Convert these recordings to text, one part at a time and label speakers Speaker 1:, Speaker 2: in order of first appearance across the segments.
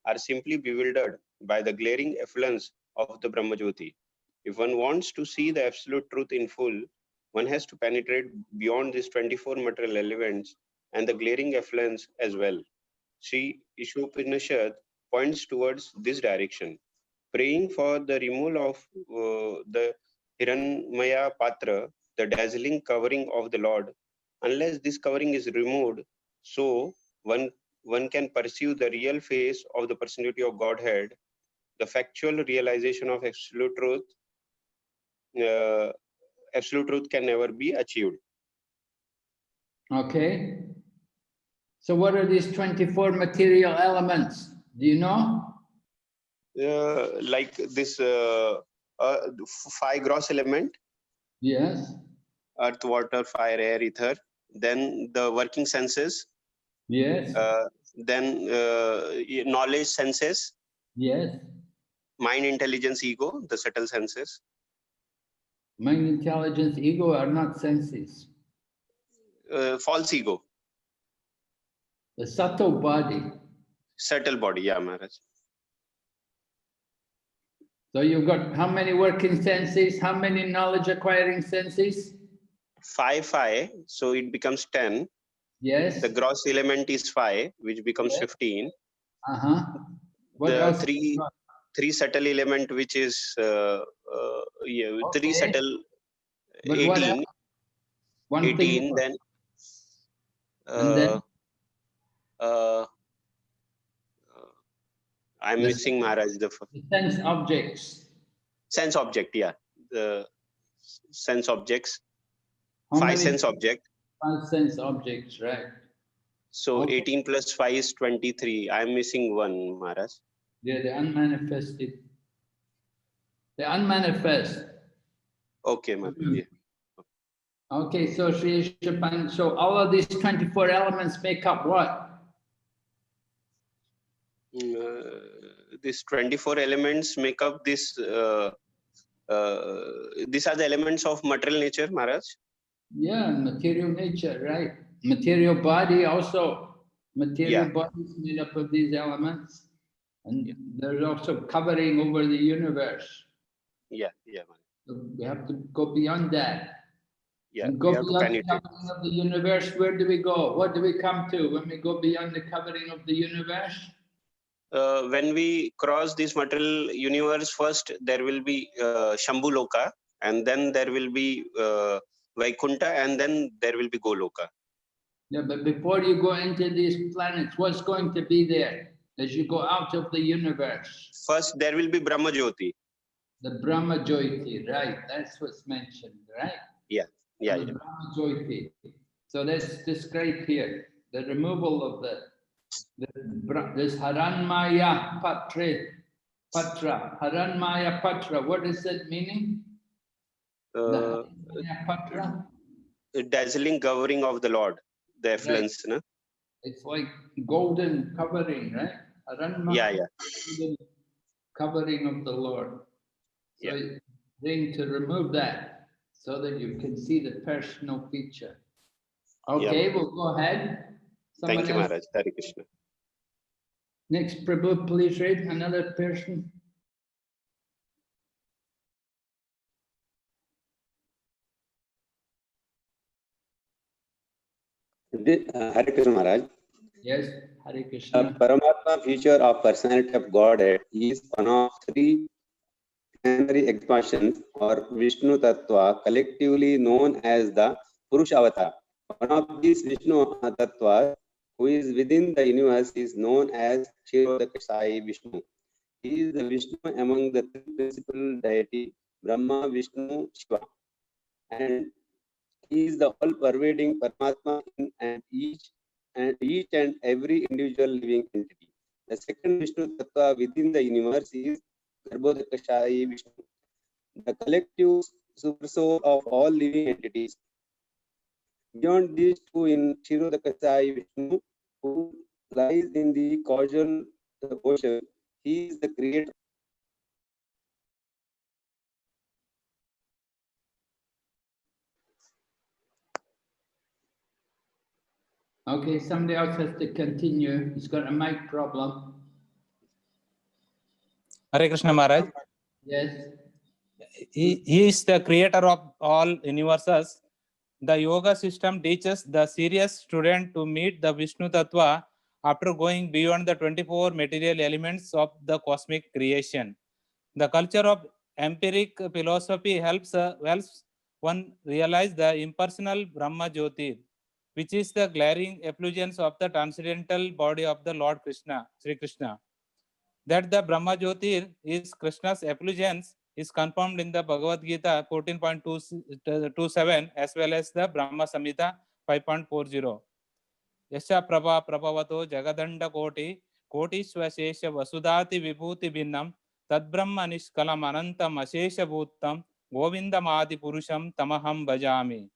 Speaker 1: are simply bewildered by the glaring effluence of the Brahmajyoti. If one wants to see the absolute truth in full, one has to penetrate beyond these 24 material elements and the glaring effluence as well. Sri Ishopanishad points towards this direction, praying for the removal of the Hiranmaya Patra, the dazzling covering of the Lord. Unless this covering is removed, so one can perceive the real face of the personality of Godhead, the factual realization of uh, absolute truth can never be achieved.
Speaker 2: Okay. So what are these 24 material elements? Do you know?
Speaker 1: Like this 5 gross element.
Speaker 2: Yes.
Speaker 1: Earth, water, fire, air, ether. Then the working senses.
Speaker 2: Yes.
Speaker 1: Then knowledge senses.
Speaker 2: Yes.
Speaker 1: Mind, intelligence, ego, the subtle senses.
Speaker 2: Mind, intelligence, ego are not senses.
Speaker 1: False ego.
Speaker 2: The subtle body.
Speaker 1: Subtle body, yeah, Maharaj.
Speaker 2: So you've got how many working senses? How many knowledge acquiring senses?
Speaker 1: 5, so it becomes 10.
Speaker 2: Yes.
Speaker 1: The gross element is 5, which becomes
Speaker 2: Yes.
Speaker 1: 15.
Speaker 2: What
Speaker 1: the
Speaker 2: else?
Speaker 1: three subtle element, which is yeah,
Speaker 2: Okay.
Speaker 1: 3 subtle,
Speaker 2: But
Speaker 1: 18. 18,
Speaker 2: more.
Speaker 1: then
Speaker 2: And then
Speaker 1: I'm missing, Maharaj, the
Speaker 2: sense objects.
Speaker 1: Sense object, yeah. The sense objects.
Speaker 2: How
Speaker 1: 5
Speaker 2: many
Speaker 1: sense object.
Speaker 2: 5 sense objects, right?
Speaker 1: So
Speaker 2: Okay.
Speaker 1: 18 plus 5 is 23. I'm missing 1, Maharaj.
Speaker 2: Yeah, the unmanifested. The unmanifest.
Speaker 1: Okay, Maharaj. Yeah.
Speaker 2: Okay, so Sri Ishopan, so all of these 24 elements make up what?
Speaker 1: These 24 elements make up this. These are the elements of material nature, Maharaj.
Speaker 2: Yeah, material nature, right? Material body also. Material body is made up of these elements. And there's also covering over the universe.
Speaker 1: Yeah, yeah.
Speaker 2: So we have to go beyond that.
Speaker 1: Yeah,
Speaker 2: And go
Speaker 1: we have to
Speaker 2: beyond the
Speaker 1: penetrate.
Speaker 2: covering of the universe, where do we go? What do we come to when we go beyond the covering of the universe?
Speaker 1: When we cross this material universe, first there will be Shambhu Loka, and then there will be Vaikunta, and then there will be Goloka.
Speaker 2: Yeah, but before you go into these planets, what's going to be there as you go out of the universe?
Speaker 1: First, there will be Brahma Jyoti.
Speaker 2: The Brahma Jyoti, right? That's what's mentioned, right?
Speaker 1: Yeah, yeah,
Speaker 2: The Brahma Jyoti. So let's describe here the removal of this Haranmaya Patra. Haranmaya Patra. What is that meaning? The Haranmaya Patra.
Speaker 1: Dazzling covering of the Lord, the effluence.
Speaker 2: Right.
Speaker 1: No?
Speaker 2: It's like golden covering, right?
Speaker 1: Yeah.
Speaker 2: Golden covering of the Lord. So then to remove that so that you can see the personal feature. Okay, we'll go ahead.
Speaker 1: Thank you, Maharaj. Hare Krishna.
Speaker 2: Next, Prabhu, please read another person.
Speaker 3: Hare Krishna Maharaj.
Speaker 2: Yes, Hare Krishna.
Speaker 3: The Paramatma feature of personality of Godhead is one of 3 plenary expansions or Vishnu Tattva, collectively known as the Purusha Avatar. One of these Vishnu Tattvas, who is within the universe, is known as Kshirodaka Sai Vishnu. He is the Vishnu among the 3 principal deity, Brahma, Vishnu, Shiva. And he is the all-pervading Paramatma in each and every individual living entity. The second Vishnu Tattva within the universe is Garbhodakashayi Vishnu, the collective supersoul of all living entities. Beyond these 2 in Kshirodakashayi Vishnu, who lies in the causal ocean, he is the creator.
Speaker 2: Okay, somebody else has to continue. He's got a mic problem.
Speaker 4: Hare Krishna Maharaj.
Speaker 2: Yes.
Speaker 4: He is the creator of all universes. The yoga system teaches the serious student to meet the Vishnu Tattva after going beyond the 24 material elements of the cosmic creation. The culture of empiric philosophy helps one realize the impersonal Brahma Jyoti, which is the glaring effulgence of the transcendental body of the Lord Krishna, Sri Krishna. That the Brahma Jyotir is Krishna's effulgence is confirmed in the Bhagavad Gita 14.27 as well as the Brahma Samhita 5.40. Yasha Prabha Prabhavato Jagadanda Koti Kotishvashesha Vasudati Vibhuti Bhinnam Tad Brahma Nishkalam Anantam Ashesha Bhutam Govindam Adi Purusham Tamaham Bhajami.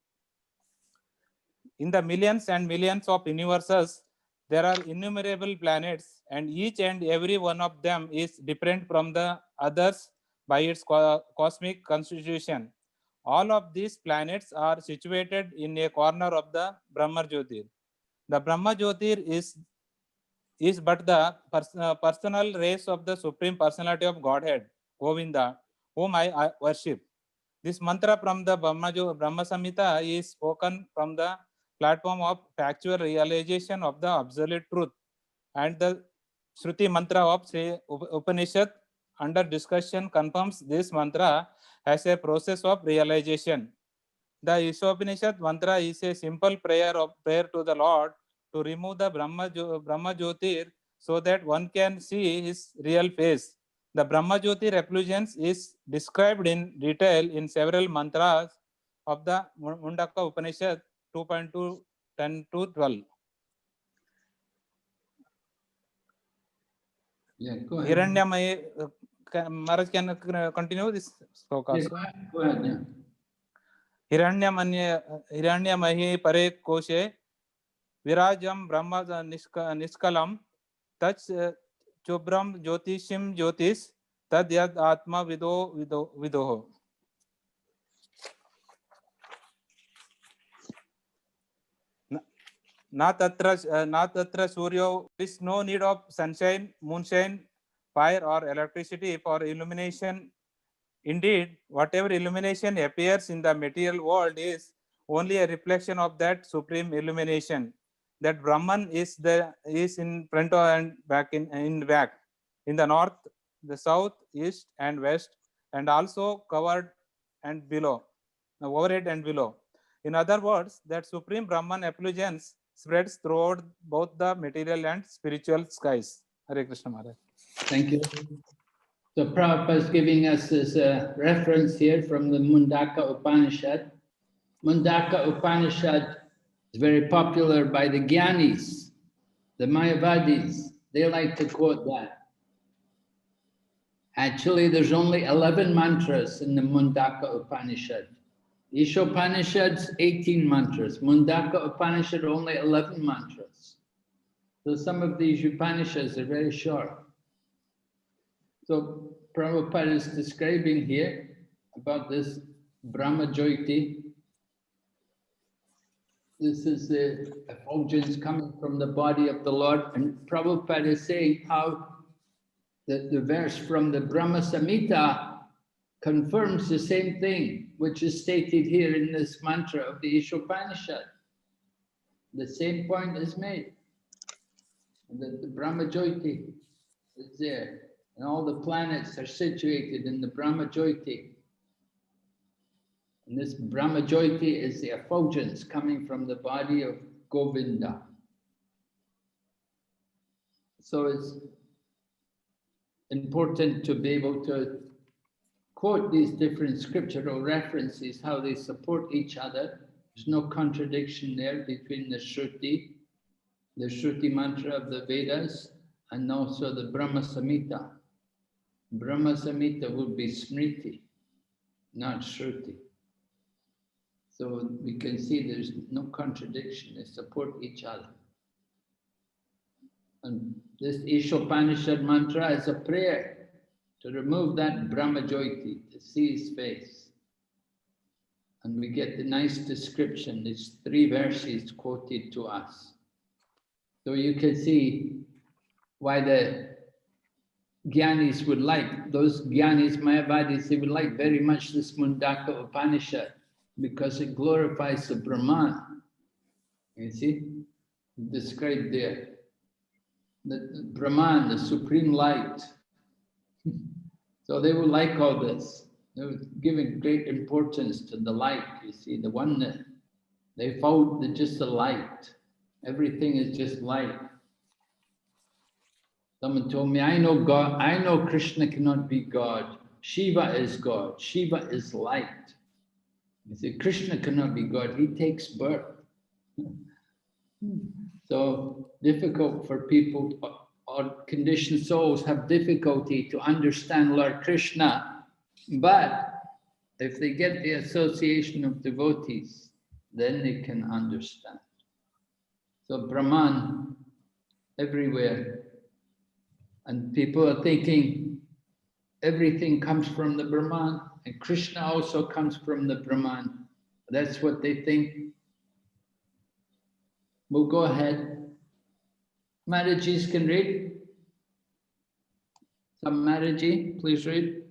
Speaker 4: In the millions and millions of universes, there are innumerable planets, and each and every one of them is different from the others by its cosmic constitution. All of these planets are situated in a corner of the Brahma Jyotir. The Brahma Jyotir is but the personal race of the Supreme Personality of Godhead, Govinda, whom I worship. This mantra from the Brahma Samhita is spoken from the platform of factual realization of the absolute truth, and the Shruti mantra of Sri Upanishad under discussion confirms this mantra as a process of realization. The Ishopanishad mantra is a simple prayer to the Lord to remove the Brahma Jyotir so that one can see his real face. The Brahma Jyotir effulgence is described in detail in several mantras of the Mundaka Upanishad 2.2, 10 to 12.
Speaker 2: Yeah, go ahead.
Speaker 4: Hiranyamayi, Maharaj can continue this sloka
Speaker 2: Yeah,
Speaker 4: also.
Speaker 2: go ahead. Yeah.
Speaker 4: हिरण्यमहि परे कोशे विराजम ब्रह्म निष्कलम तत् चुब्रम ज्योतिषिम ज्योतिष तद यद आत्मा विदो ना तत्र सूर्यो. There is no need of sunshine, moonshine, fire or electricity for illumination. Indeed, whatever illumination appears in the material world is only a reflection of that supreme illumination. That Brahman is in front and back in back, in the north, the south, east, and west, and also covered and below, overhead and below. In other words, that supreme Brahman effulgence spreads throughout both the material and spiritual skies. Hare Krishna Maharaj.
Speaker 2: Thank you. So Prabhupada is giving us this reference here from the Mundaka Upanishad. Mundaka Upanishad is very popular by the Gyanis, the Mayavadis. They like to quote that. Actually, there's only 11 mantras in the Mundaka Upanishad. Ishopanishad's 18 mantras. Mundaka Upanishad only 11 mantras. So some of these Upanishads are very short. So Prabhupada is describing here about this Brahma Jyoti. This is the effulgence coming from the body of the Lord. And Prabhupada is saying how the verse from the Brahma Samhita confirms the same thing, which is stated here in this mantra of the Ishopanishad. The same point is made. That the Brahma Jyoti is there. And all the planets are situated in the Brahma Jyoti. And this Brahma Jyoti is the effulgence coming from the body of Govinda. So it's important to be able to quote these different scriptural references, how they support each other. There's no contradiction there between the Shruti mantra of the Vedas, and also the Brahma Samhita. Brahma Samhita would be Smriti, not Shruti. So we can see there's no contradiction, they support each other. And this Ishopanishad mantra is a prayer to remove that Brahma Jyoti, to see his face. And we get the nice description, these 3 verses quoted to us. So you can see why the Gyanis would like, those Gyanis, Mayavadis, they would like very much this Mundaka Upanishad because it glorifies the Brahman. You see, described there. The Brahman, the supreme light. So they would like all this. They were giving great importance to the light, you see, the oneness. They found that just the light. Everything is just light. Someone told me, I know God, I know Krishna cannot be God. Shiva is God. Shiva is light. I said, Krishna cannot be God. He takes birth. So difficult for people, or conditioned souls have difficulty to understand Lord Krishna. But if they get the association of devotees, then they can understand. So Brahman everywhere. And people are thinking everything comes from the Brahman, and Krishna also comes from the Brahman. That's what they think. We'll go ahead. Marriages can read. Some Maharaji, please read.